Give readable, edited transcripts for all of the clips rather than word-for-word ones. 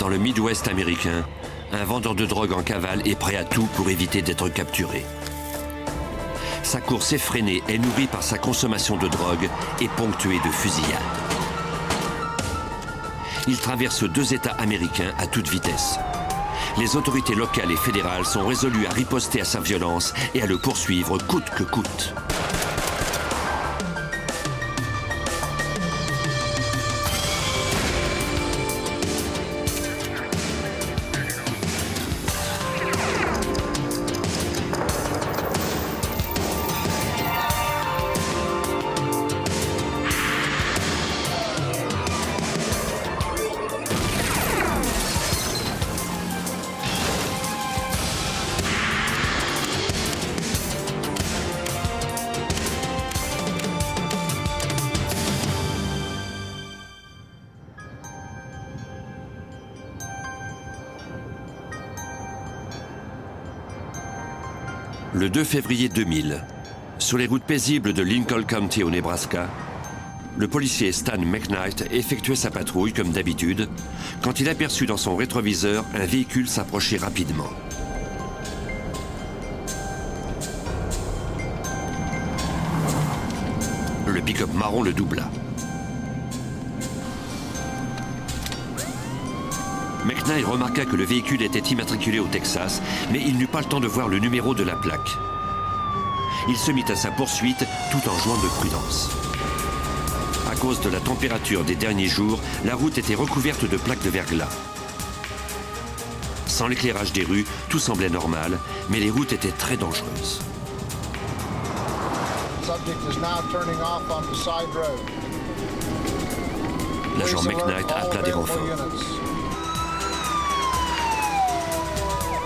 Dans le Midwest américain, un vendeur de drogue en cavale est prêt à tout pour éviter d'être capturé. Sa course effrénée est nourrie par sa consommation de drogue et ponctuée de fusillades. Il traverse 2 États américains à toute vitesse. Les autorités locales et fédérales sont résolues à riposter à sa violence et à le poursuivre coûte que coûte. Le 2 février 2000, sur les routes paisibles de Lincoln County au Nebraska, le policier Stan McKnight effectuait sa patrouille comme d'habitude quand il aperçut dans son rétroviseur un véhicule s'approcher rapidement. Le pick-up marron le doubla. McKnight remarqua que le véhicule était immatriculé au Texas, mais il n'eut pas le temps de voir le numéro de la plaque. Il se mit à sa poursuite tout en jouant de prudence. À cause de la température des derniers jours, la route était recouverte de plaques de verglas. Sans l'éclairage des rues, tout semblait normal, mais les routes étaient très dangereuses. L'agent McKnight appela des renforts.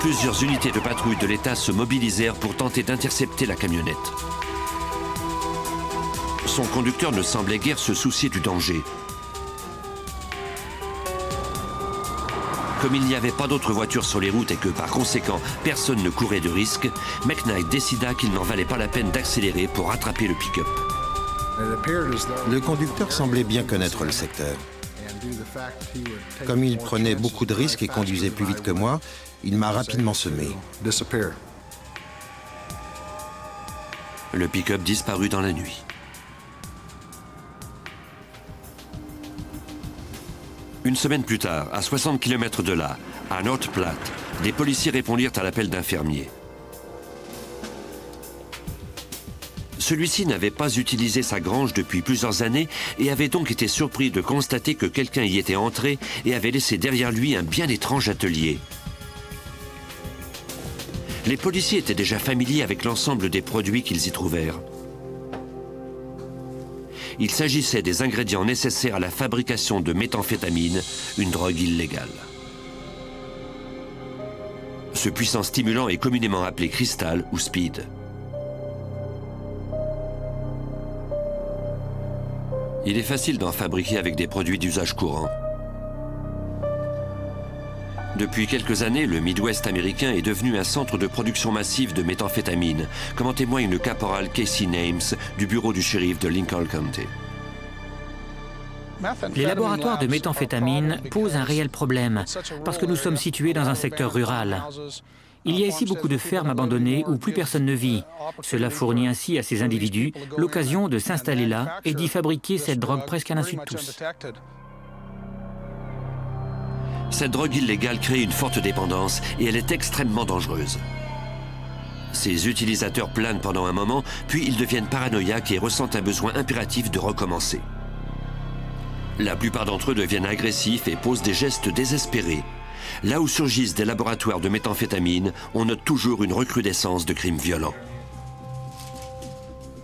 Plusieurs unités de patrouille de l'État se mobilisèrent pour tenter d'intercepter la camionnette. Son conducteur ne semblait guère se soucier du danger. Comme il n'y avait pas d'autres voitures sur les routes et que, par conséquent, personne ne courait de risque, McKnight décida qu'il n'en valait pas la peine d'accélérer pour rattraper le pick-up. Le conducteur semblait bien connaître le secteur. Comme il prenait beaucoup de risques et conduisait plus vite que moi, il m'a rapidement semé. Le pick-up disparut dans la nuit. Une semaine plus tard, à 60 km de là, à North Platte, des policiers répondirent à l'appel d'un fermier. Celui-ci n'avait pas utilisé sa grange depuis plusieurs années et avait donc été surpris de constater que quelqu'un y était entré et avait laissé derrière lui un bien étrange atelier. Les policiers étaient déjà familiers avec l'ensemble des produits qu'ils y trouvèrent. Il s'agissait des ingrédients nécessaires à la fabrication de méthamphétamine, une drogue illégale. Ce puissant stimulant est communément appelé cristal ou speed. Il est facile d'en fabriquer avec des produits d'usage courant. Depuis quelques années, le Midwest américain est devenu un centre de production massive de méthamphétamine, comme en témoigne le caporal Casey Names du bureau du shérif de Lincoln County. Les laboratoires de méthamphétamine posent un réel problème parce que nous sommes situés dans un secteur rural. Il y a ici beaucoup de fermes abandonnées où plus personne ne vit. Cela fournit ainsi à ces individus l'occasion de s'installer là et d'y fabriquer cette drogue presque à l'insu de tous. Cette drogue illégale crée une forte dépendance et elle est extrêmement dangereuse. Ses utilisateurs planent pendant un moment, puis ils deviennent paranoïaques et ressentent un besoin impératif de recommencer. La plupart d'entre eux deviennent agressifs et posent des gestes désespérés. Là où surgissent des laboratoires de méthamphétamine, on note toujours une recrudescence de crimes violents.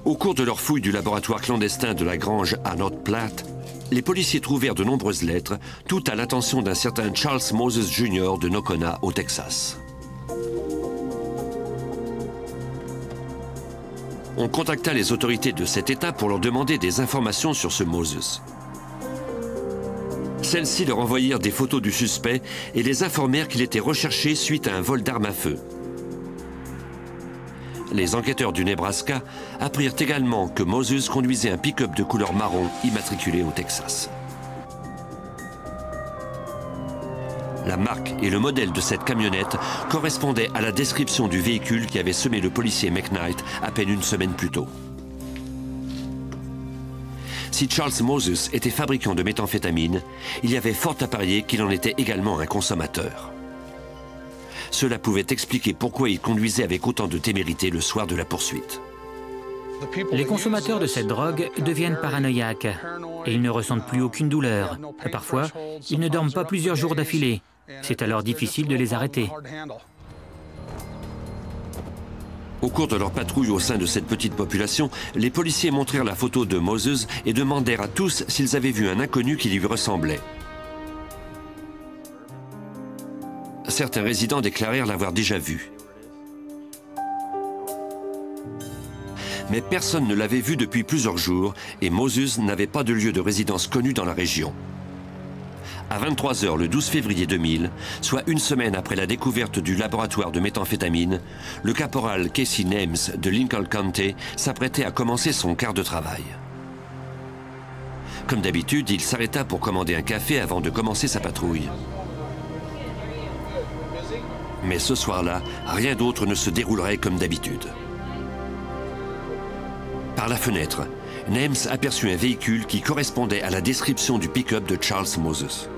Au cours de leur fouille du laboratoire clandestin de la grange à North Platte, les policiers trouvèrent de nombreuses lettres, toutes à l'attention d'un certain Charles Moses Jr. de Nocona, au Texas. On contacta les autorités de cet État pour leur demander des informations sur ce Moses. Celles-ci leur envoyèrent des photos du suspect et les informèrent qu'il était recherché suite à un vol d'armes à feu. Les enquêteurs du Nebraska apprirent également que Moses conduisait un pick-up de couleur marron immatriculé au Texas. La marque et le modèle de cette camionnette correspondaient à la description du véhicule qui avait semé le policier McKnight à peine une semaine plus tôt. Si Charles Moses était fabricant de méthamphétamine, il y avait fort à parier qu'il en était également un consommateur. Cela pouvait expliquer pourquoi il conduisait avec autant de témérité le soir de la poursuite. Les consommateurs de cette drogue deviennent paranoïaques et ils ne ressentent plus aucune douleur. Parfois, ils ne dorment pas plusieurs jours d'affilée. C'est alors difficile de les arrêter. Au cours de leur patrouille au sein de cette petite population, les policiers montrèrent la photo de Moses et demandèrent à tous s'ils avaient vu un inconnu qui lui ressemblait. Certains résidents déclarèrent l'avoir déjà vu. Mais personne ne l'avait vu depuis plusieurs jours et Moses n'avait pas de lieu de résidence connu dans la région. À 23 h le 12 février 2000, soit une semaine après la découverte du laboratoire de méthamphétamine, le caporal Casey Names de Lincoln County s'apprêtait à commencer son quart de travail. Comme d'habitude, il s'arrêta pour commander un café avant de commencer sa patrouille. Mais ce soir-là, rien d'autre ne se déroulerait comme d'habitude. Par la fenêtre, Names aperçut un véhicule qui correspondait à la description du pick-up de Charles Moses.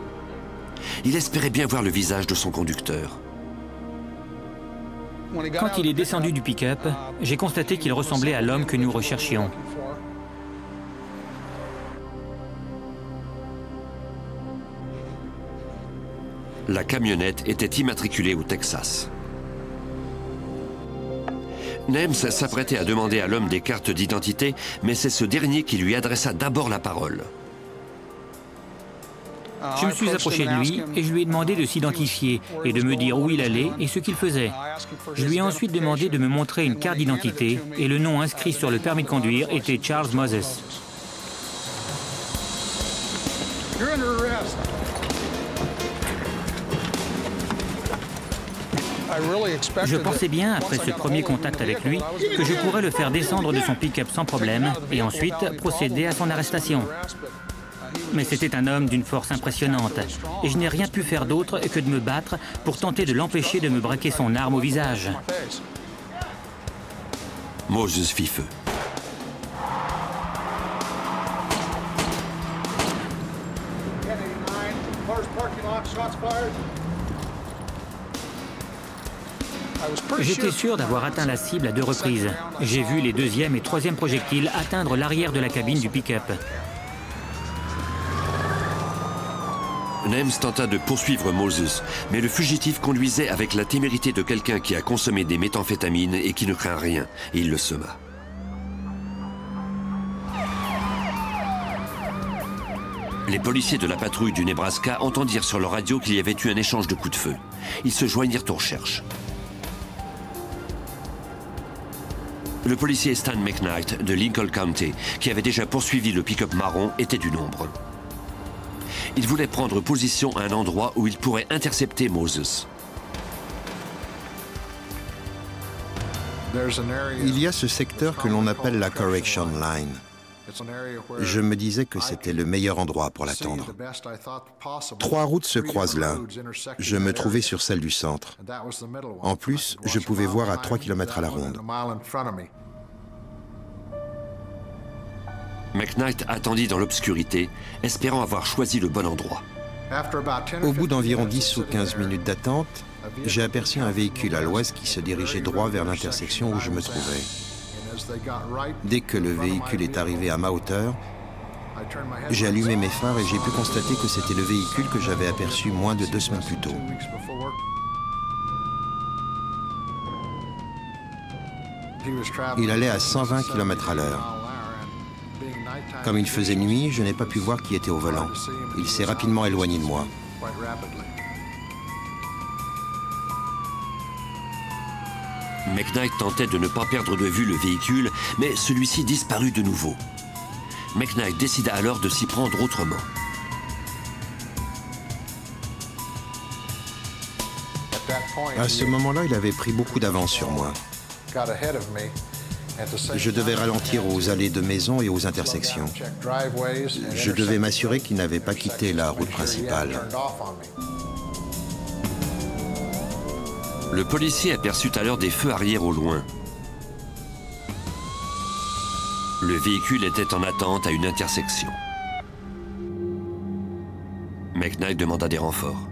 Il espérait bien voir le visage de son conducteur. Quand il est descendu du pick-up, j'ai constaté qu'il ressemblait à l'homme que nous recherchions. La camionnette était immatriculée au Texas. Names s'apprêtait à demander à l'homme des cartes d'identité, mais c'est ce dernier qui lui adressa d'abord la parole. Je me suis approché de lui et je lui ai demandé de s'identifier et de me dire où il allait et ce qu'il faisait. Je lui ai ensuite demandé de me montrer une carte d'identité et le nom inscrit sur le permis de conduire était Charles Moses. Je pensais bien, après ce premier contact avec lui, que je pourrais le faire descendre de son pick-up sans problème et ensuite procéder à son arrestation. Mais c'était un homme d'une force impressionnante et je n'ai rien pu faire d'autre que de me battre pour tenter de l'empêcher de me braquer son arme au visage. Moses fit feu. J'étais sûr d'avoir atteint la cible à 2 reprises. J'ai vu les 2e et 3e projectiles atteindre l'arrière de la cabine du pick-up. Names tenta de poursuivre Moses, mais le fugitif conduisait avec la témérité de quelqu'un qui a consommé des méthamphétamines et qui ne craint rien, et il le sema. Les policiers de la patrouille du Nebraska entendirent sur leur radio qu'il y avait eu un échange de coups de feu. Ils se joignirent aux recherches. Le policier Stan McKnight de Lincoln County, qui avait déjà poursuivi le pick-up marron, était du nombre. Il voulait prendre position à un endroit où il pourrait intercepter Moses. Il y a ce secteur que l'on appelle la Correction Line. Je me disais que c'était le meilleur endroit pour l'attendre. 3 routes se croisent là. Je me trouvais sur celle du centre. En plus, je pouvais voir à 3 km à la ronde. McKnight attendit dans l'obscurité, espérant avoir choisi le bon endroit. Au bout d'environ 10 ou 15 minutes d'attente, j'ai aperçu un véhicule à l'ouest qui se dirigeait droit vers l'intersection où je me trouvais. Dès que le véhicule est arrivé à ma hauteur, j'ai allumé mes phares et j'ai pu constater que c'était le véhicule que j'avais aperçu moins de 2 semaines plus tôt. Il allait à 120 km à l'heure. Comme il faisait nuit, je n'ai pas pu voir qui était au volant. Il s'est rapidement éloigné de moi. McKnight tentait de ne pas perdre de vue le véhicule, mais celui-ci disparut de nouveau. McKnight décida alors de s'y prendre autrement. À ce moment-là, il avait pris beaucoup d'avance sur moi. Je devais ralentir aux allées de maisons et aux intersections. Je devais m'assurer qu'il n'avait pas quitté la route principale. Le policier aperçut alors des feux arrière au loin. Le véhicule était en attente à une intersection. McKnight demanda des renforts.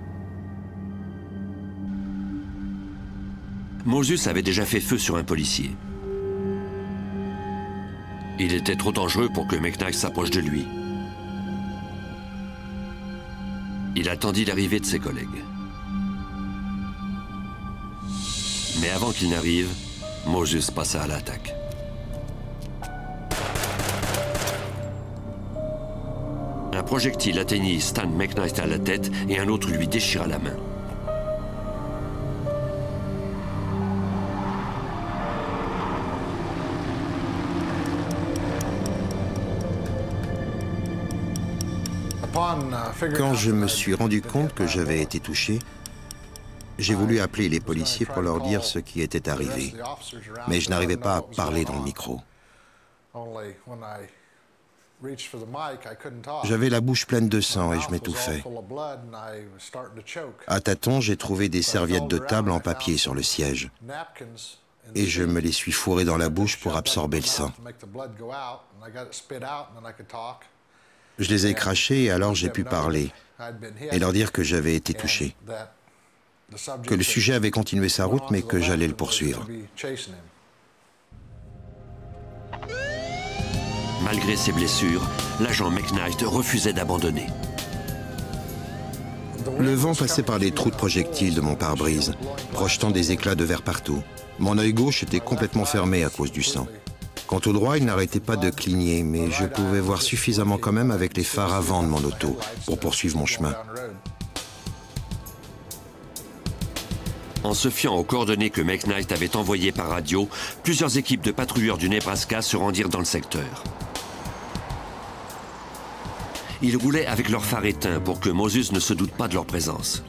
Moses avait déjà fait feu sur un policier. Il était trop dangereux pour que McKnight s'approche de lui. Il attendit l'arrivée de ses collègues. Mais avant qu'il n'arrive, Moses passa à l'attaque. Un projectile atteignit Stan McKnight à la tête et un autre lui déchira la main. Quand je me suis rendu compte que j'avais été touché, j'ai voulu appeler les policiers pour leur dire ce qui était arrivé. Mais je n'arrivais pas à parler dans le micro. J'avais la bouche pleine de sang et je m'étouffais. À tâtons, j'ai trouvé des serviettes de table en papier sur le siège. Et je me les suis fourrées dans la bouche pour absorber le sang. Je les ai crachées et alors j'ai pu parler et leur dire que j'avais été touché, que le sujet avait continué sa route mais que j'allais le poursuivre. Malgré ses blessures, l'agent McKnight refusait d'abandonner. Le vent passait par les trous de projectiles de mon pare-brise, projetant des éclats de verre partout. Mon œil gauche était complètement fermé à cause du sang. Quant au droit, il n'arrêtait pas de cligner, mais je pouvais voir suffisamment quand même avec les phares avant de mon auto pour poursuivre mon chemin. En se fiant aux coordonnées que McKnight avait envoyées par radio, plusieurs équipes de patrouilleurs du Nebraska se rendirent dans le secteur. Ils roulaient avec leurs phares éteints pour que Moses ne se doute pas de leur présence.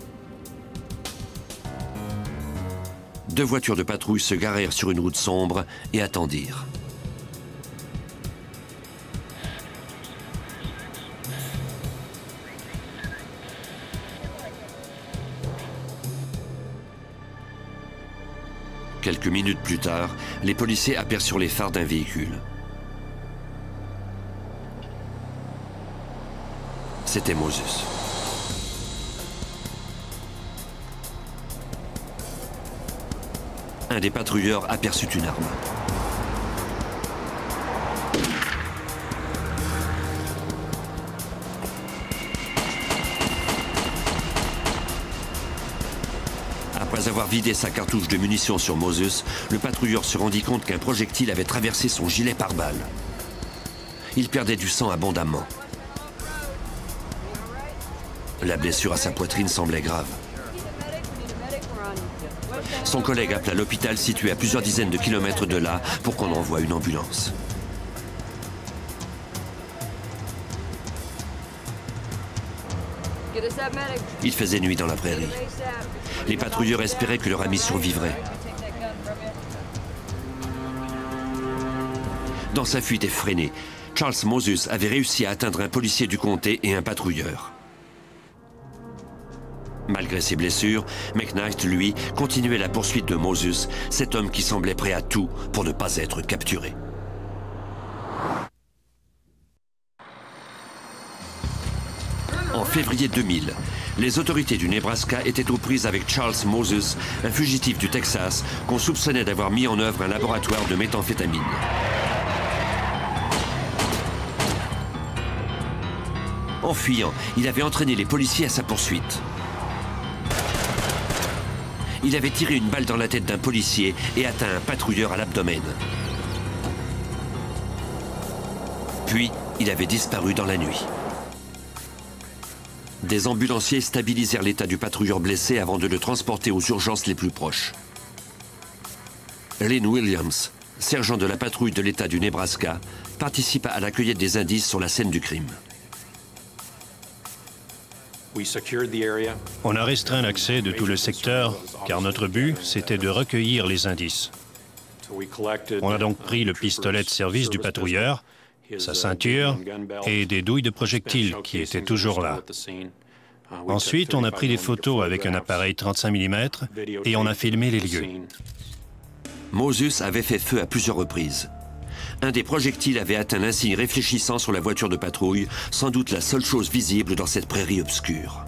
2 voitures de patrouille se garèrent sur une route sombre et attendirent. Quelques minutes plus tard, les policiers aperçurent les phares d'un véhicule. C'était Moses. Un des patrouilleurs aperçut une arme. Après avoir vidé sa cartouche de munitions sur Moses, le patrouilleur se rendit compte qu'un projectile avait traversé son gilet pare-balles. Il perdait du sang abondamment. La blessure à sa poitrine semblait grave. Son collègue appela l'hôpital situé à plusieurs dizaines de kilomètres de là pour qu'on envoie une ambulance. Il faisait nuit dans la prairie. Les patrouilleurs espéraient que leur ami survivrait. Dans sa fuite effrénée, Charles Moses avait réussi à atteindre un policier du comté et un patrouilleur. Malgré ses blessures, McKnight, lui, continuait la poursuite de Moses, cet homme qui semblait prêt à tout pour ne pas être capturé. En février 2000, les autorités du Nebraska étaient aux prises avec Charles Moses, un fugitif du Texas qu'on soupçonnait d'avoir mis en œuvre un laboratoire de méthamphétamine. En fuyant, il avait entraîné les policiers à sa poursuite. Il avait tiré une balle dans la tête d'un policier et atteint un patrouilleur à l'abdomen. Puis, il avait disparu dans la nuit. Des ambulanciers stabilisèrent l'état du patrouilleur blessé avant de le transporter aux urgences les plus proches. Lynn Williams, sergent de la patrouille de l'État du Nebraska, participa à la cueillette des indices sur la scène du crime. On a restreint l'accès de tout le secteur, car notre but, c'était de recueillir les indices. On a donc pris le pistolet de service du patrouilleur, sa ceinture et des douilles de projectiles qui étaient toujours là. Ensuite, on a pris des photos avec un appareil 35 mm et on a filmé les lieux. Moses avait fait feu à plusieurs reprises. Un des projectiles avait atteint l'insigne réfléchissant sur la voiture de patrouille, sans doute la seule chose visible dans cette prairie obscure.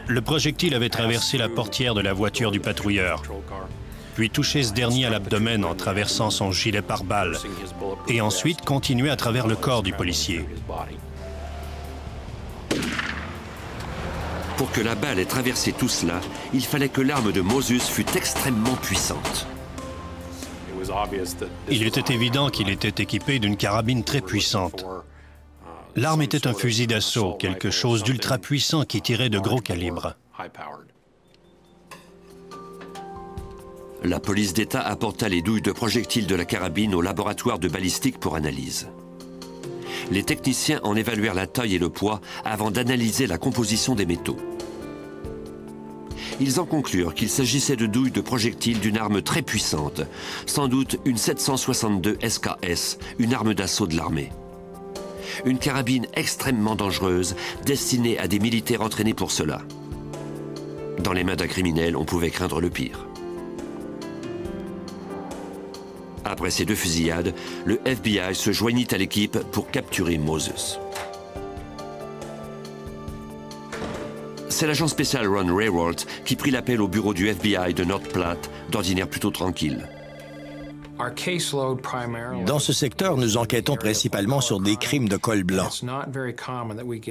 Le projectile avait traversé la portière de la voiture du patrouilleur, puis touché ce dernier à l'abdomen en traversant son gilet pare-balles, et ensuite continué à travers le corps du policier. Pour que la balle ait traversé tout cela, il fallait que l'arme de Moses fût extrêmement puissante. Il était évident qu'il était équipé d'une carabine très puissante. L'arme était un fusil d'assaut, quelque chose d'ultra puissant qui tirait de gros calibres. La police d'État apporta les douilles de projectiles de la carabine au laboratoire de balistique pour analyse. Les techniciens en évaluèrent la taille et le poids avant d'analyser la composition des métaux. Ils en conclurent qu'il s'agissait de douilles de projectiles d'une arme très puissante, sans doute une 762 SKS, une arme d'assaut de l'armée. Une carabine extrêmement dangereuse, destinée à des militaires entraînés pour cela. Dans les mains d'un criminel, on pouvait craindre le pire. Après ces deux fusillades, le FBI se joignit à l'équipe pour capturer Moses. C'est l'agent spécial Ron Raywalt qui prit l'appel au bureau du FBI de North Platte, d'ordinaire plutôt tranquille. Dans ce secteur, nous enquêtons principalement sur des crimes de col blanc.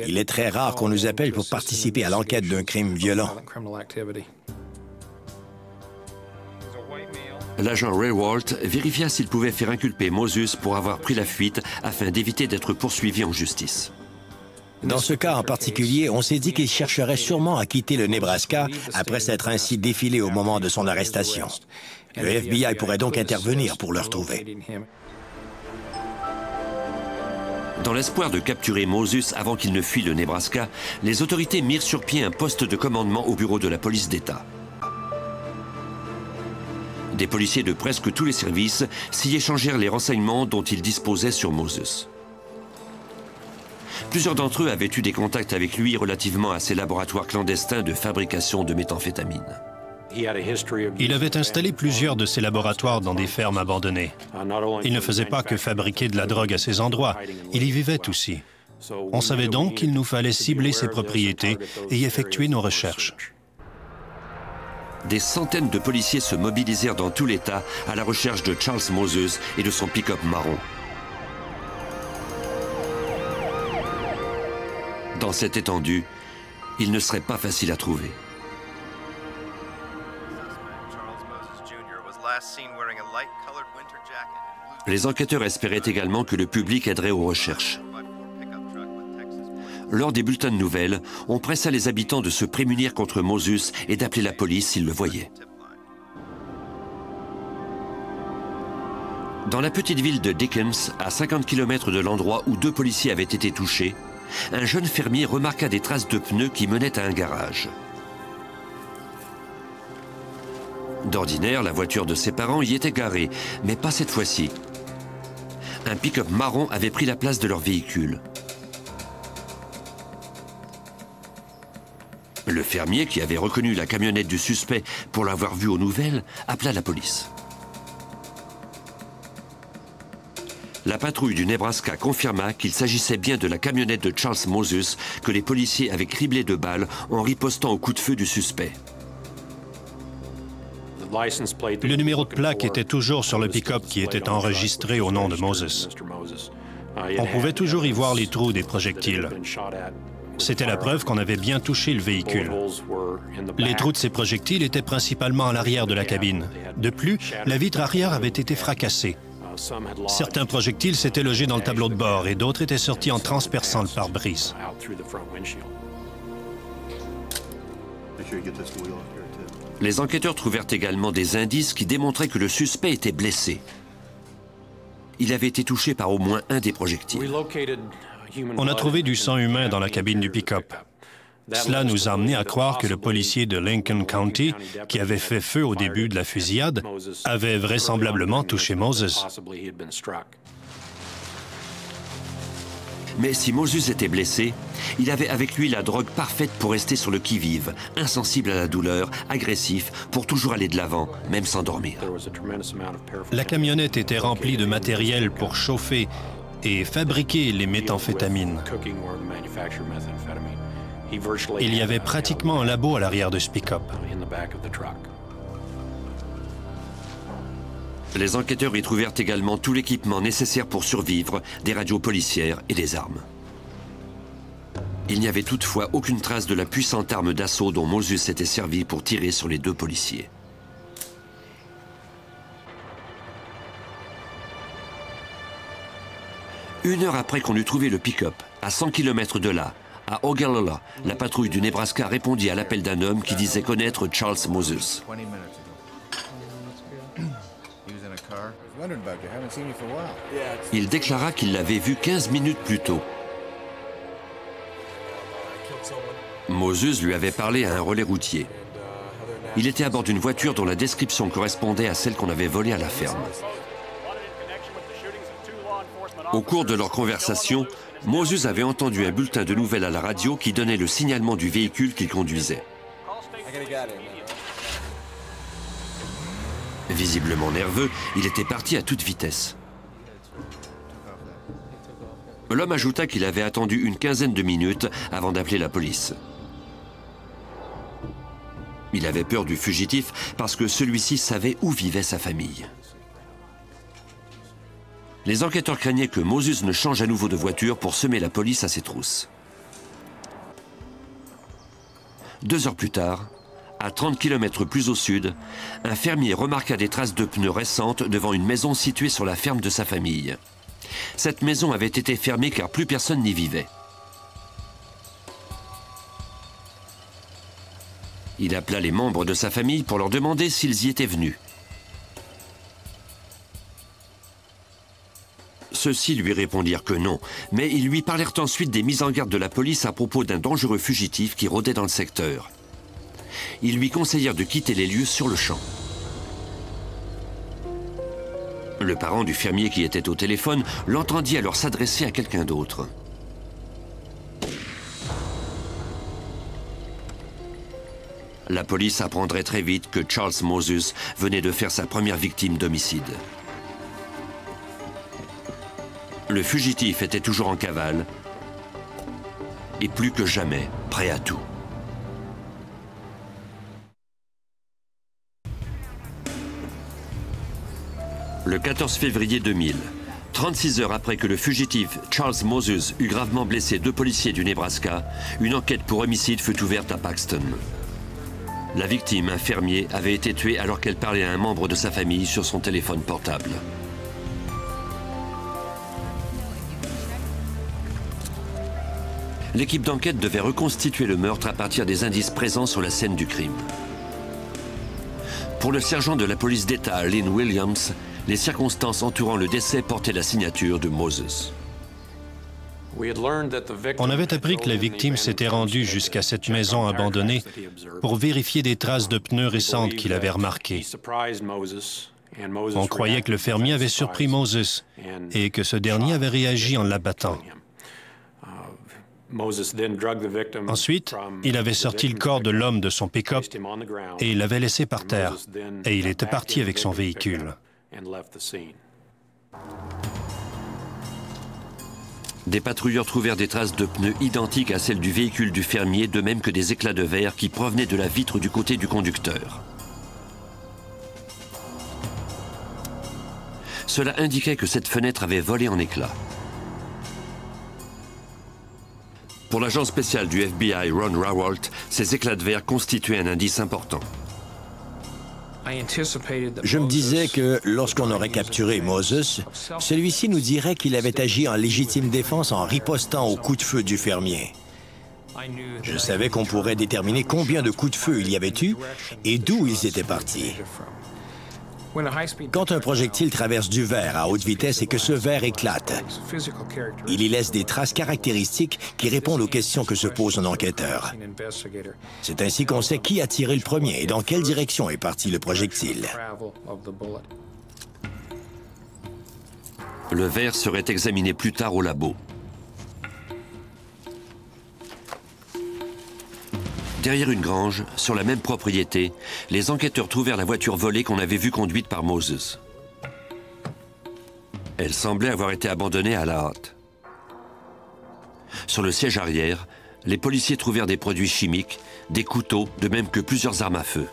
Il est très rare qu'on nous appelle pour participer à l'enquête d'un crime violent. L'agent Raywalt vérifia s'il pouvait faire inculper Moses pour avoir pris la fuite afin d'éviter d'être poursuivi en justice. Dans ce cas en particulier, on s'est dit qu'il chercherait sûrement à quitter le Nebraska après s'être ainsi défilé au moment de son arrestation. Le FBI pourrait donc intervenir pour le retrouver. Dans l'espoir de capturer Moses avant qu'il ne fuit le Nebraska, les autorités mirent sur pied un poste de commandement au bureau de la police d'État. Des policiers de presque tous les services s'y échangèrent les renseignements dont ils disposaient sur Moses. Plusieurs d'entre eux avaient eu des contacts avec lui relativement à ses laboratoires clandestins de fabrication de méthamphétamine. Il avait installé plusieurs de ses laboratoires dans des fermes abandonnées. Il ne faisait pas que fabriquer de la drogue à ces endroits, il y vivait aussi. On savait donc qu'il nous fallait cibler ses propriétés et y effectuer nos recherches. Des centaines de policiers se mobilisèrent dans tout l'État à la recherche de Charles Moses et de son pick-up marron. Dans cette étendue, il ne serait pas facile à trouver. Les enquêteurs espéraient également que le public aiderait aux recherches. Lors des bulletins de nouvelles, on pressa les habitants de se prémunir contre Moses et d'appeler la police s'ils le voyaient. Dans la petite ville de Dickens, à 50 km de l'endroit où deux policiers avaient été touchés, un jeune fermier remarqua des traces de pneus qui menaient à un garage. D'ordinaire, la voiture de ses parents y était garée, mais pas cette fois-ci. Un pick-up marron avait pris la place de leur véhicule. Le fermier, qui avait reconnu la camionnette du suspect pour l'avoir vue aux nouvelles, appela la police. La patrouille du Nebraska confirma qu'il s'agissait bien de la camionnette de Charles Moses que les policiers avaient criblée de balles en ripostant au coup de feu du suspect. Le numéro de plaque était toujours sur le pick-up qui était enregistré au nom de Moses. On pouvait toujours y voir les trous des projectiles. C'était la preuve qu'on avait bien touché le véhicule. Les trous de ces projectiles étaient principalement à l'arrière de la cabine. De plus, la vitre arrière avait été fracassée. Certains projectiles s'étaient logés dans le tableau de bord et d'autres étaient sortis en transperçant le pare-brise. Les enquêteurs trouvèrent également des indices qui démontraient que le suspect était blessé. Il avait été touché par au moins un des projectiles. On a trouvé du sang humain dans la cabine du pick-up. Cela nous a amené à croire que le policier de Lincoln County, qui avait fait feu au début de la fusillade, avait vraisemblablement touché Moses. Mais si Moses était blessé, il avait avec lui la drogue parfaite pour rester sur le qui-vive, insensible à la douleur, agressif, pour toujours aller de l'avant, même sans dormir. La camionnette était remplie de matériel pour chauffer et fabriquer les méthamphétamines. Il y avait pratiquement un labo à l'arrière de ce pick-up. Les enquêteurs y trouvèrent également tout l'équipement nécessaire pour survivre, des radios policières et des armes. Il n'y avait toutefois aucune trace de la puissante arme d'assaut dont Moses s'était servi pour tirer sur les deux policiers. Une heure après qu'on eut trouvé le pick-up, à 100 km de là, à Ogallala, la patrouille du Nebraska répondit à l'appel d'un homme qui disait connaître Charles Moses. Il déclara qu'il l'avait vu 15 minutes plus tôt. Moses lui avait parlé à un relais routier. Il était à bord d'une voiture dont la description correspondait à celle qu'on avait volée à la ferme. Au cours de leur conversation, Moses avait entendu un bulletin de nouvelles à la radio qui donnait le signalement du véhicule qu'il conduisait. Visiblement nerveux, il était parti à toute vitesse. L'homme ajouta qu'il avait attendu une quinzaine de minutes avant d'appeler la police. Il avait peur du fugitif parce que celui-ci savait où vivait sa famille. Les enquêteurs craignaient que Moses ne change à nouveau de voiture pour semer la police à ses trousses. 2 heures plus tard, à 30 km plus au sud, un fermier remarqua des traces de pneus récentes devant une maison située sur la ferme de sa famille. Cette maison avait été fermée car plus personne n'y vivait. Il appela les membres de sa famille pour leur demander s'ils y étaient venus. Ceux-ci lui répondirent que non, mais ils lui parlèrent ensuite des mises en garde de la police à propos d'un dangereux fugitif qui rôdait dans le secteur. Ils lui conseillèrent de quitter les lieux sur le champ. Le parent du fermier qui était au téléphone l'entendit alors s'adresser à quelqu'un d'autre. La police apprendrait très vite que Charles Moses venait de faire sa première victime d'homicide. Le fugitif était toujours en cavale et plus que jamais prêt à tout. Le 14 février 2000, 36 heures après que le fugitif Charles Moses eut gravement blessé 2 policiers du Nebraska, une enquête pour homicide fut ouverte à Paxton. La victime, un fermier, avait été tuée alors qu'elle parlait à un membre de sa famille sur son téléphone portable. L'équipe d'enquête devait reconstituer le meurtre à partir des indices présents sur la scène du crime. Pour le sergent de la police d'État, Lynn Williams, les circonstances entourant le décès portaient la signature de Moses. On avait appris que la victime s'était rendue jusqu'à cette maison abandonnée pour vérifier des traces de pneus récentes qu'il avait remarquées. On croyait que le fermier avait surpris Moses et que ce dernier avait réagi en l'abattant. Ensuite, il avait sorti le corps de l'homme de son pick-up et l'avait laissé par terre, et il était parti avec son véhicule. Des patrouilleurs trouvèrent des traces de pneus identiques à celles du véhicule du fermier, de même que des éclats de verre qui provenaient de la vitre du côté du conducteur. Cela indiquait que cette fenêtre avait volé en éclats. Pour l'agent spécial du FBI, Ron Rawalt, ces éclats de verre constituaient un indice important. Je me disais que lorsqu'on aurait capturé Moses, celui-ci nous dirait qu'il avait agi en légitime défense en ripostant aux coups de feu du fermier. Je savais qu'on pourrait déterminer combien de coups de feu il y avait eu et d'où ils étaient partis. Quand un projectile traverse du verre à haute vitesse et que ce verre éclate, il y laisse des traces caractéristiques qui répondent aux questions que se pose un enquêteur. C'est ainsi qu'on sait qui a tiré le premier et dans quelle direction est parti le projectile. Le verre serait examiné plus tard au labo. Derrière une grange, sur la même propriété, les enquêteurs trouvèrent la voiture volée qu'on avait vue conduite par Moses. Elle semblait avoir été abandonnée à la hâte. Sur le siège arrière, les policiers trouvèrent des produits chimiques, des couteaux, de même que plusieurs armes à feu.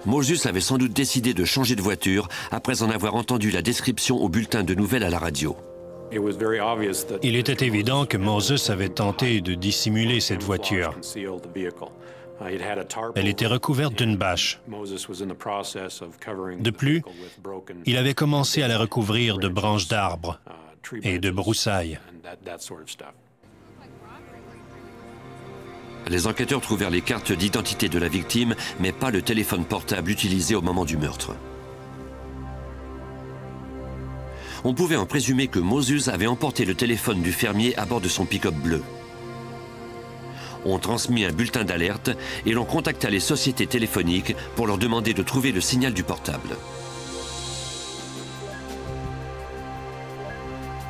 Moses avait sans doute décidé de changer de voiture après en avoir entendu la description au bulletin de nouvelles à la radio. Il était évident que Moses avait tenté de dissimuler cette voiture. Elle était recouverte d'une bâche. De plus, il avait commencé à la recouvrir de branches d'arbres et de broussailles. Les enquêteurs trouvèrent les cartes d'identité de la victime, mais pas le téléphone portable utilisé au moment du meurtre. On pouvait en présumer que Moses avait emporté le téléphone du fermier à bord de son pick-up bleu. On transmit un bulletin d'alerte et l'on contacta les sociétés téléphoniques pour leur demander de trouver le signal du portable.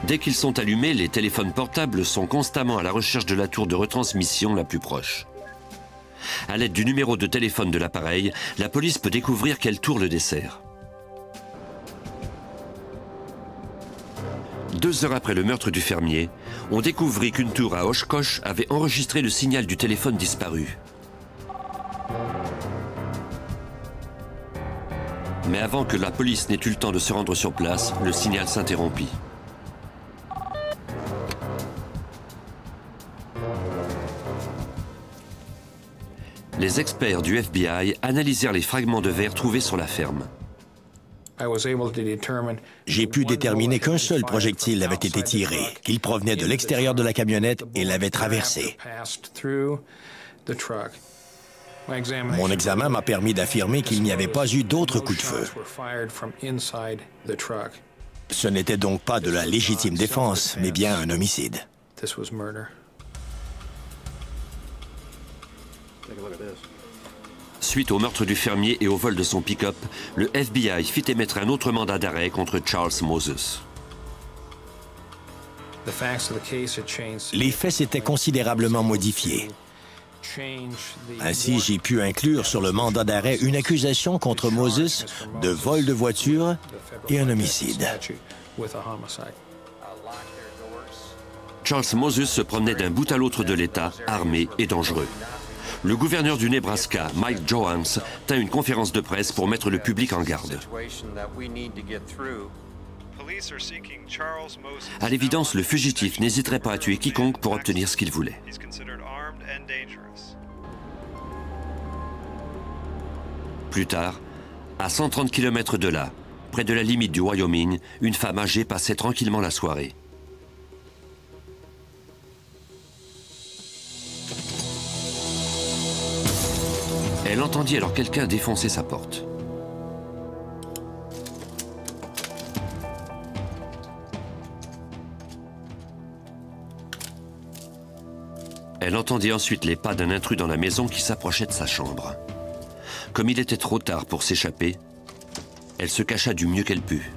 Dès qu'ils sont allumés, les téléphones portables sont constamment à la recherche de la tour de retransmission la plus proche. À l'aide du numéro de téléphone de l'appareil, la police peut découvrir quelle tour le dessert. 2 heures après le meurtre du fermier, on découvrit qu'une tour à Oshkosh avait enregistré le signal du téléphone disparu. Mais avant que la police n'ait eu le temps de se rendre sur place, le signal s'interrompit. Les experts du FBI analysèrent les fragments de verre trouvés sur la ferme. J'ai pu déterminer qu'un seul projectile avait été tiré, qu'il provenait de l'extérieur de la camionnette et l'avait traversée. Mon examen m'a permis d'affirmer qu'il n'y avait pas eu d'autres coups de feu. Ce n'était donc pas de la légitime défense, mais bien un homicide. Suite au meurtre du fermier et au vol de son pick-up, le FBI fit émettre un autre mandat d'arrêt contre Charles Moses. Les faits s'étaient considérablement modifiés. Ainsi, j'ai pu inclure sur le mandat d'arrêt une accusation contre Moses de vol de voiture et un homicide. Charles Moses se promenait d'un bout à l'autre de l'État, armé et dangereux. Le gouverneur du Nebraska, Mike Johanns, tint une conférence de presse pour mettre le public en garde. À l'évidence, le fugitif n'hésiterait pas à tuer quiconque pour obtenir ce qu'il voulait. Plus tard, à 130 km de là, près de la limite du Wyoming, une femme âgée passait tranquillement la soirée. Elle entendit alors quelqu'un défoncer sa porte. Elle entendit ensuite les pas d'un intrus dans la maison qui s'approchait de sa chambre. Comme il était trop tard pour s'échapper, elle se cacha du mieux qu'elle put.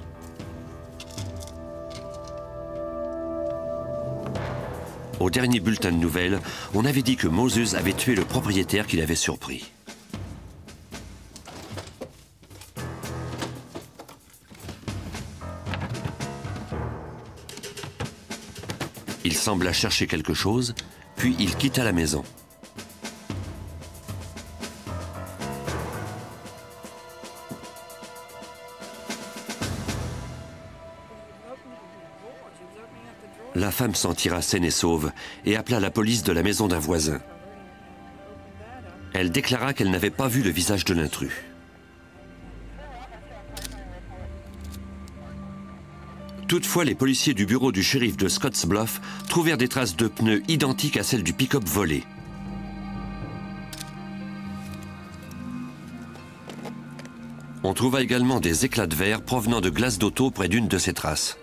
Au dernier bulletin de nouvelles, on avait dit que Moses avait tué le propriétaire qui l'avait surpris. Il sembla chercher quelque chose, puis il quitta la maison. La femme s'en tira saine et sauve et appela la police de la maison d'un voisin. Elle déclara qu'elle n'avait pas vu le visage de l'intrus. Toutefois, les policiers du bureau du shérif de Scottsbluff trouvèrent des traces de pneus identiques à celles du pick-up volé. On trouva également des éclats de verre provenant de glaces d'auto près d'une de ces traces.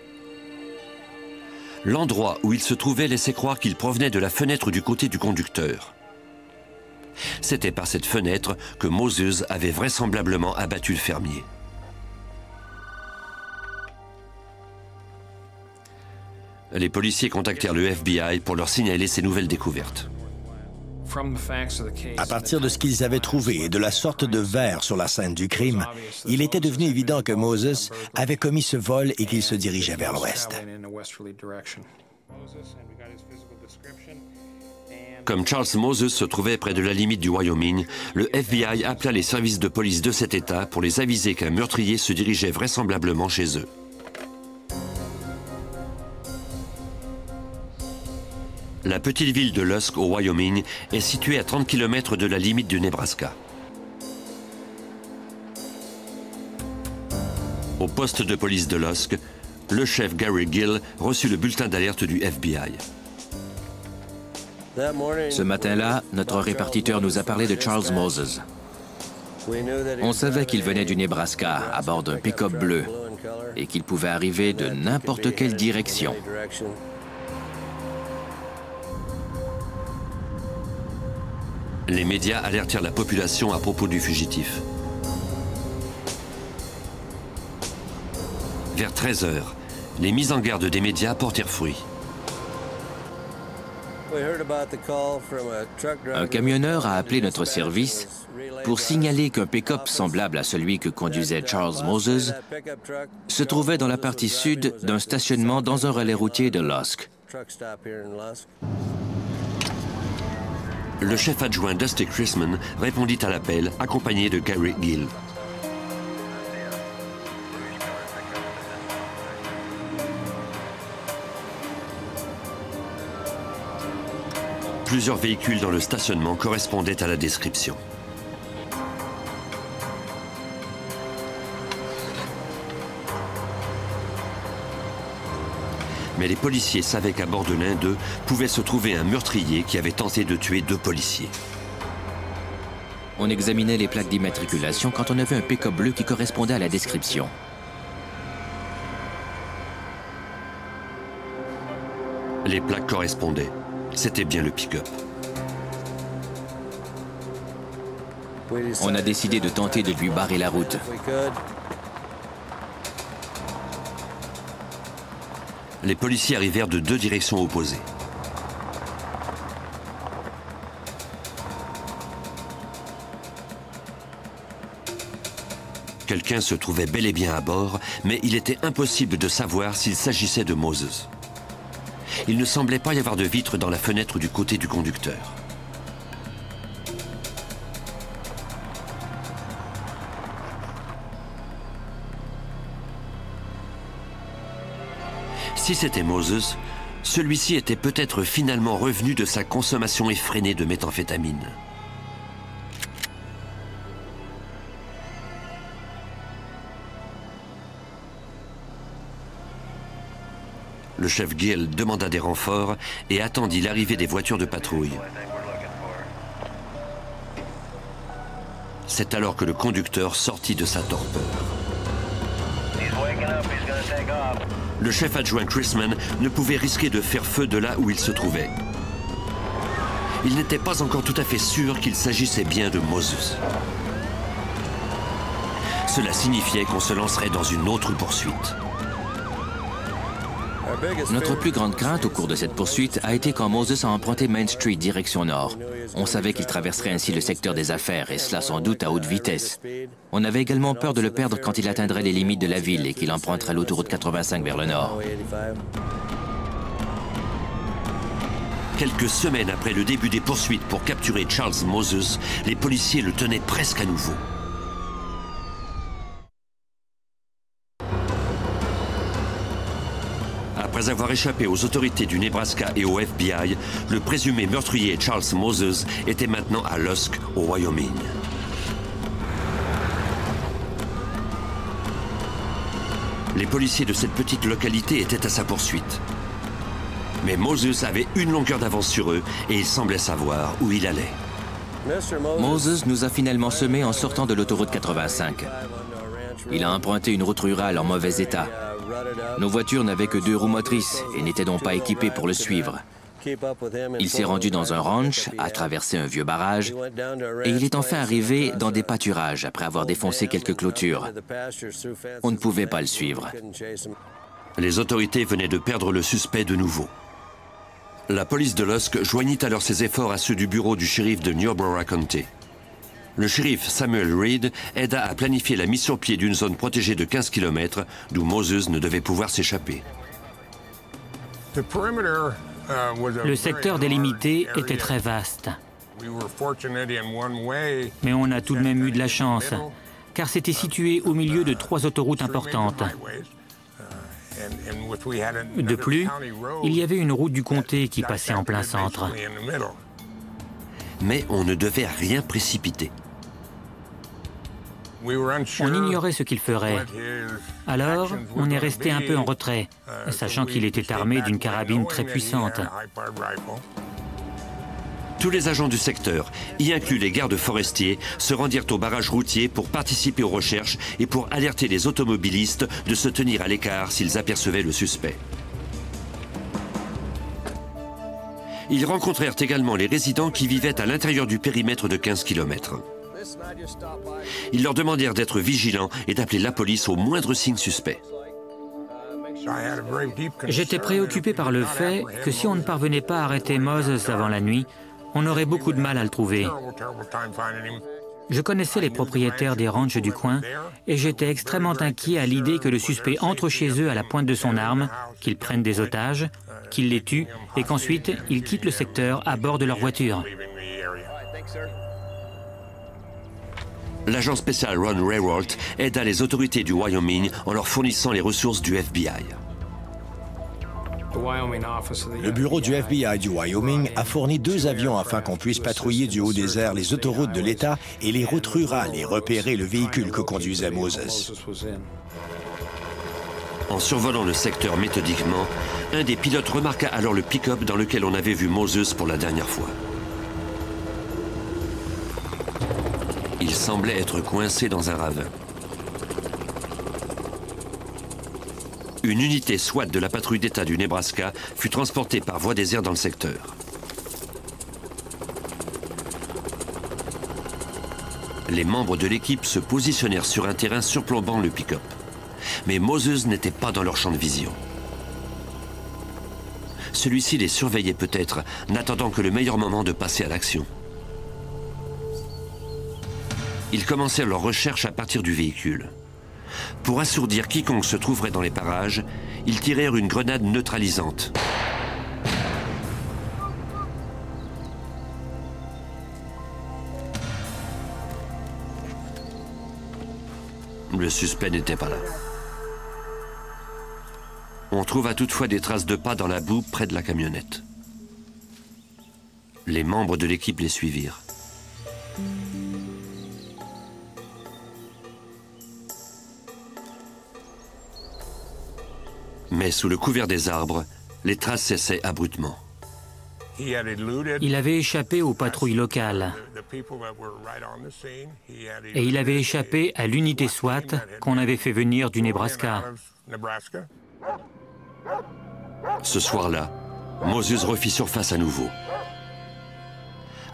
L'endroit où il se trouvait laissait croire qu'il provenait de la fenêtre du côté du conducteur. C'était par cette fenêtre que Moses avait vraisemblablement abattu le fermier. Les policiers contactèrent le FBI pour leur signaler ces nouvelles découvertes. À partir de ce qu'ils avaient trouvé et de la sorte de verre sur la scène du crime, il était devenu évident que Moses avait commis ce vol et qu'il se dirigeait vers l'ouest. Comme Charles Moses se trouvait près de la limite du Wyoming, le FBI appela les services de police de cet État pour les aviser qu'un meurtrier se dirigeait vraisemblablement chez eux. La petite ville de Lusk, au Wyoming, est située à 30 km de la limite du Nebraska. Au poste de police de Lusk, le chef Gary Gill reçut le bulletin d'alerte du FBI. Ce matin-là, notre répartiteur nous a parlé de Charles Moses. On savait qu'il venait du Nebraska à bord d'un pick-up bleu et qu'il pouvait arriver de n'importe quelle direction. Les médias alertèrent la population à propos du fugitif. Vers 13 h, les mises en garde des médias portèrent fruit. Un camionneur a appelé notre service pour signaler qu'un pick-up semblable à celui que conduisait Charles Moses se trouvait dans la partie sud d'un stationnement dans un relais routier de Lusk. Le chef adjoint Dusty Chrisman répondit à l'appel, accompagné de Gary Gill. Plusieurs véhicules dans le stationnement correspondaient à la description. Mais les policiers savaient qu'à bord de l'un d'eux pouvait se trouver un meurtrier qui avait tenté de tuer 2 policiers. On examinait les plaques d'immatriculation quand on avait un pick-up bleu qui correspondait à la description. Les plaques correspondaient. C'était bien le pick-up. On a décidé de tenter de lui barrer la route. Les policiers arrivèrent de 2 directions opposées. Quelqu'un se trouvait bel et bien à bord, mais il était impossible de savoir s'il s'agissait de Moses. Il ne semblait pas y avoir de vitre dans la fenêtre du côté du conducteur. Si c'était Moses, celui-ci était peut-être finalement revenu de sa consommation effrénée de méthamphétamine. Le chef Gill demanda des renforts et attendit l'arrivée des voitures de patrouille. C'est alors que le conducteur sortit de sa torpeur. Le chef adjoint Chrisman ne pouvait risquer de faire feu de là où il se trouvait. Il n'était pas encore tout à fait sûr qu'il s'agissait bien de Moses. Cela signifiait qu'on se lancerait dans une autre poursuite. Notre plus grande crainte au cours de cette poursuite a été quand Moses a emprunté Main Street direction nord. On savait qu'il traverserait ainsi le secteur des affaires, et cela sans doute à haute vitesse. On avait également peur de le perdre quand il atteindrait les limites de la ville et qu'il emprunterait l'autoroute 85 vers le nord. Quelques semaines après le début des poursuites pour capturer Charles Moses, les policiers le tenaient presque à nouveau. Après avoir échappé aux autorités du Nebraska et au FBI, le présumé meurtrier Charles Moses était maintenant à Lusk, au Wyoming. Les policiers de cette petite localité étaient à sa poursuite. Mais Moses avait une longueur d'avance sur eux et il semblait savoir où il allait. Moses nous a finalement semés en sortant de l'autoroute 85. Il a emprunté une route rurale en mauvais état. Nos voitures n'avaient que 2 roues motrices et n'étaient donc pas équipées pour le suivre. Il s'est rendu dans un ranch, a traversé un vieux barrage et il est enfin arrivé dans des pâturages après avoir défoncé quelques clôtures. On ne pouvait pas le suivre. Les autorités venaient de perdre le suspect de nouveau. La police de Lusk joignit alors ses efforts à ceux du bureau du shérif de Niobrara County. Le shérif Samuel Reed aida à planifier la mise sur pied d'une zone protégée de 15 km d'où Moses ne devait pouvoir s'échapper. Le secteur délimité était très vaste. Mais on a tout de même eu de la chance, car c'était situé au milieu de 3 autoroutes importantes. De plus, il y avait une route du comté qui passait en plein centre. Mais on ne devait rien précipiter. On ignorait ce qu'il ferait. Alors, on est resté un peu en retrait, sachant qu'il était armé d'une carabine très puissante. Tous les agents du secteur, y inclus les gardes forestiers, se rendirent au barrage routier pour participer aux recherches et pour alerter les automobilistes de se tenir à l'écart s'ils apercevaient le suspect. Ils rencontrèrent également les résidents qui vivaient à l'intérieur du périmètre de 15 km. Ils leur demandèrent d'être vigilants et d'appeler la police au moindre signe suspect. J'étais préoccupé par le fait que si on ne parvenait pas à arrêter Moses avant la nuit, on aurait beaucoup de mal à le trouver. Je connaissais les propriétaires des ranchs du coin et j'étais extrêmement inquiet à l'idée que le suspect entre chez eux à la pointe de son arme, qu'il prenne des otages, qu'il les tue et qu'ensuite il quitte le secteur à bord de leur voiture. L'agent spécial Ron Rehwoldt aida les autorités du Wyoming en leur fournissant les ressources du FBI. Le bureau du FBI du Wyoming a fourni 2 avions afin qu'on puisse patrouiller du haut des airs les autoroutes de l'État et les routes rurales et repérer le véhicule que conduisait Moses. En survolant le secteur méthodiquement, un des pilotes remarqua alors le pick-up dans lequel on avait vu Moses pour la dernière fois. Il semblait être coincé dans un ravin. Une unité SWAT de la patrouille d'État du Nebraska fut transportée par voie des airs dans le secteur. Les membres de l'équipe se positionnèrent sur un terrain surplombant le pick-up. Mais Moses n'était pas dans leur champ de vision. Celui-ci les surveillait peut-être, n'attendant que le meilleur moment de passer à l'action. Ils commencèrent leur recherche à partir du véhicule. Pour assourdir quiconque se trouverait dans les parages, ils tirèrent une grenade neutralisante. Le suspect n'était pas là. On trouva toutefois des traces de pas dans la boue près de la camionnette. Les membres de l'équipe les suivirent. Mais sous le couvert des arbres, les traces cessaient abruptement. Il avait échappé aux patrouilles locales. Et il avait échappé à l'unité SWAT qu'on avait fait venir du Nebraska. Ce soir-là, Moses refit surface à nouveau.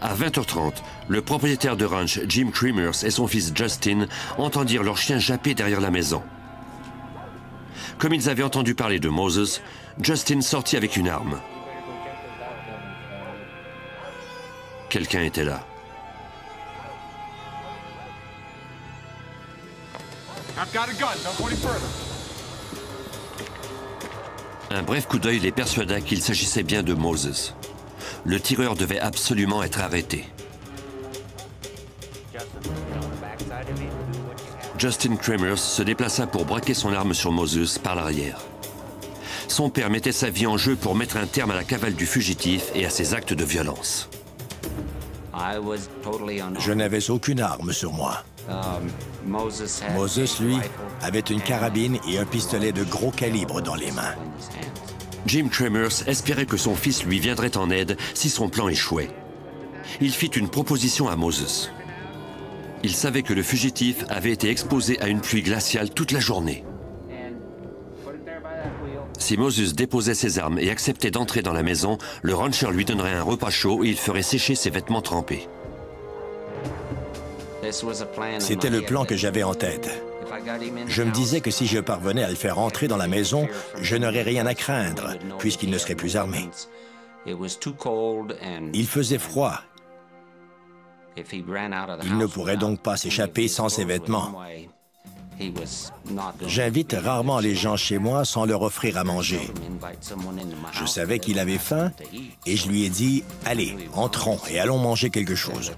À 20h30, le propriétaire de ranch Jim Cremers et son fils Justin entendirent leur chien japper derrière la maison. Comme ils avaient entendu parler de Moses, Justin sortit avec une arme. Quelqu'un était là. Un bref coup d'œil les persuada qu'il s'agissait bien de Moses. Le tireur devait absolument être arrêté. Justin Cremers se déplaça pour braquer son arme sur Moses par l'arrière. Son père mettait sa vie en jeu pour mettre un terme à la cavale du fugitif et à ses actes de violence. Je n'avais aucune arme sur moi. Moses, lui, avait une carabine et un pistolet de gros calibre dans les mains. Jim Cremers espérait que son fils lui viendrait en aide si son plan échouait. Il fit une proposition à Moses. Il savait que le fugitif avait été exposé à une pluie glaciale toute la journée. Si Moses déposait ses armes et acceptait d'entrer dans la maison, le rancher lui donnerait un repas chaud et il ferait sécher ses vêtements trempés. C'était le plan que j'avais en tête. Je me disais que si je parvenais à le faire entrer dans la maison, je n'aurais rien à craindre, puisqu'il ne serait plus armé. Il faisait froid. Il ne pourrait donc pas s'échapper sans ses vêtements. J'invite rarement les gens chez moi sans leur offrir à manger. Je savais qu'il avait faim et je lui ai dit « Allez, entrons et allons manger quelque chose. »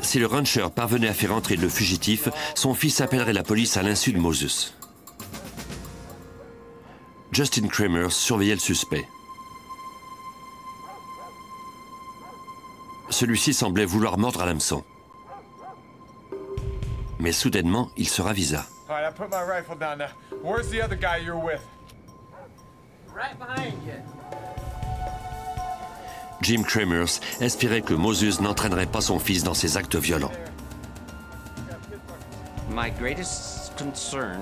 Si le rancher parvenait à faire entrer le fugitif, son fils appellerait la police à l'insu de Moses. Justin Kramer surveillait le suspect. Celui-ci semblait vouloir mordre à l'hameçon. Mais soudainement, il se ravisa. Jim Kramers espérait que Moses n'entraînerait pas son fils dans ses actes violents.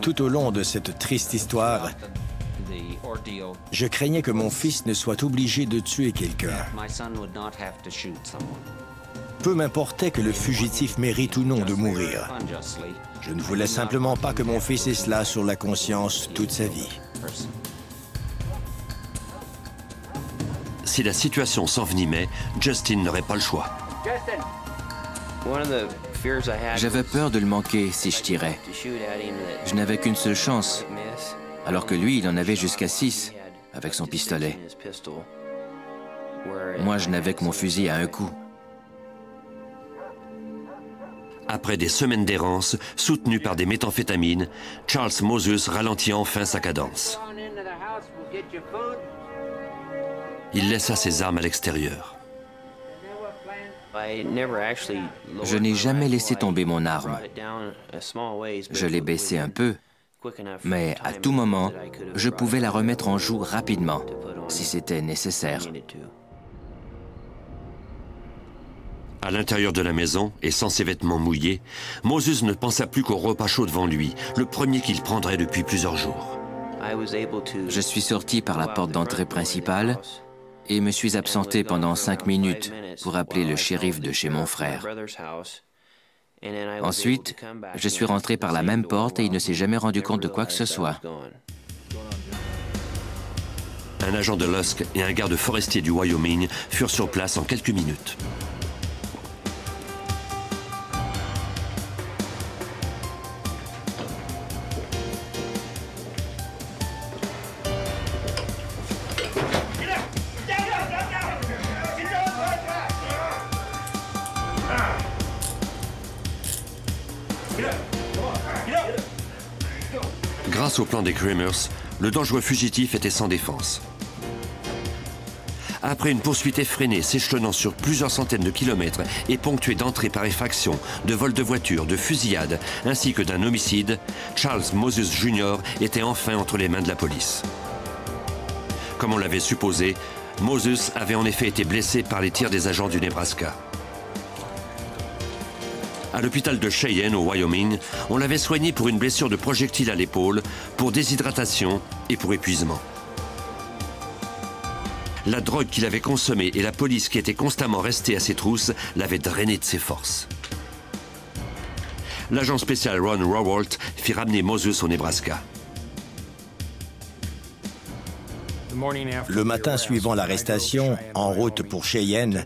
Tout au long de cette triste histoire, je craignais que mon fils ne soit obligé de tuer quelqu'un. Peu m'importait que le fugitif mérite ou non de mourir. Je ne voulais simplement pas que mon fils ait cela sur la conscience toute sa vie. Si la situation s'envenimait, Justin n'aurait pas le choix. J'avais peur de le manquer si je tirais. Je n'avais qu'une seule chance, alors que lui, il en avait jusqu'à 6 avec son pistolet. Moi, je n'avais que mon fusil à un coup. Après des semaines d'errance, soutenu par des méthamphétamines, Charles Moses ralentit enfin sa cadence. Il laissa ses armes à l'extérieur. Je n'ai jamais laissé tomber mon arme. Je l'ai baissée un peu, mais à tout moment, je pouvais la remettre en joue rapidement, si c'était nécessaire. À l'intérieur de la maison, et sans ses vêtements mouillés, Moses ne pensa plus qu'au repas chaud devant lui, le premier qu'il prendrait depuis plusieurs jours. Je suis sorti par la porte d'entrée principale et me suis absenté pendant 5 minutes pour appeler le shérif de chez mon frère. Ensuite, je suis rentré par la même porte et il ne s'est jamais rendu compte de quoi que ce soit. Un agent de Lusk et un garde forestier du Wyoming furent sur place en quelques minutes. Grâce au plan des Kramers, le dangereux fugitif était sans défense. Après une poursuite effrénée s'échelonnant sur plusieurs centaines de kilomètres et ponctuée d'entrées par effraction, de vols de voitures, de fusillades, ainsi que d'un homicide, Charles Moses Jr. était enfin entre les mains de la police. Comme on l'avait supposé, Moses avait en effet été blessé par les tirs des agents du Nebraska. À l'hôpital de Cheyenne, au Wyoming, on l'avait soigné pour une blessure de projectile à l'épaule, pour déshydratation et pour épuisement. La drogue qu'il avait consommée et la police qui était constamment restée à ses trousses l'avaient drainé de ses forces. L'agent spécial Ron Rawalt fit ramener Moses au Nebraska. Le matin suivant l'arrestation, en route pour Cheyenne,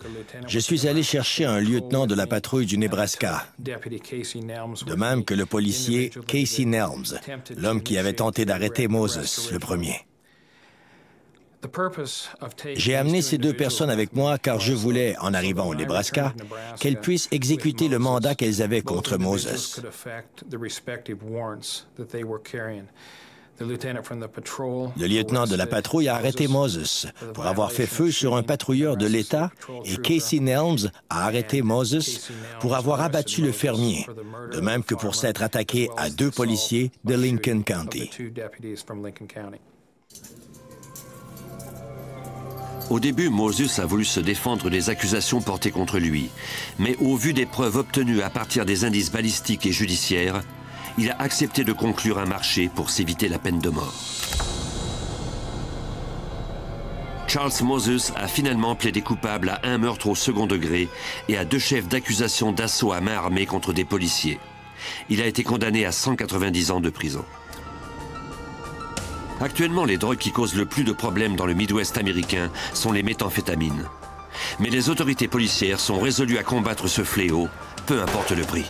je suis allé chercher un lieutenant de la patrouille du Nebraska, de même que le policier Casey Nelms, l'homme qui avait tenté d'arrêter Moses, le premier. J'ai amené ces deux personnes avec moi car je voulais, en arrivant au Nebraska, qu'elles puissent exécuter le mandat qu'elles avaient contre Moses. Le lieutenant de la patrouille a arrêté Moses pour avoir fait feu sur un patrouilleur de l'État et Casey Nelms a arrêté Moses pour avoir abattu le fermier, de même que pour s'être attaqué à 2 policiers de Lincoln County. Au début, Moses a voulu se défendre des accusations portées contre lui, mais au vu des preuves obtenues à partir des indices balistiques et judiciaires, il a accepté de conclure un marché pour s'éviter la peine de mort. Charles Moses a finalement plaidé coupable à 1 meurtre au second degré et à 2 chefs d'accusation d'assaut à main armée contre des policiers. Il a été condamné à 190 ans de prison. Actuellement, les drogues qui causent le plus de problèmes dans le Midwest américain sont les méthamphétamines. Mais les autorités policières sont résolues à combattre ce fléau, peu importe le prix.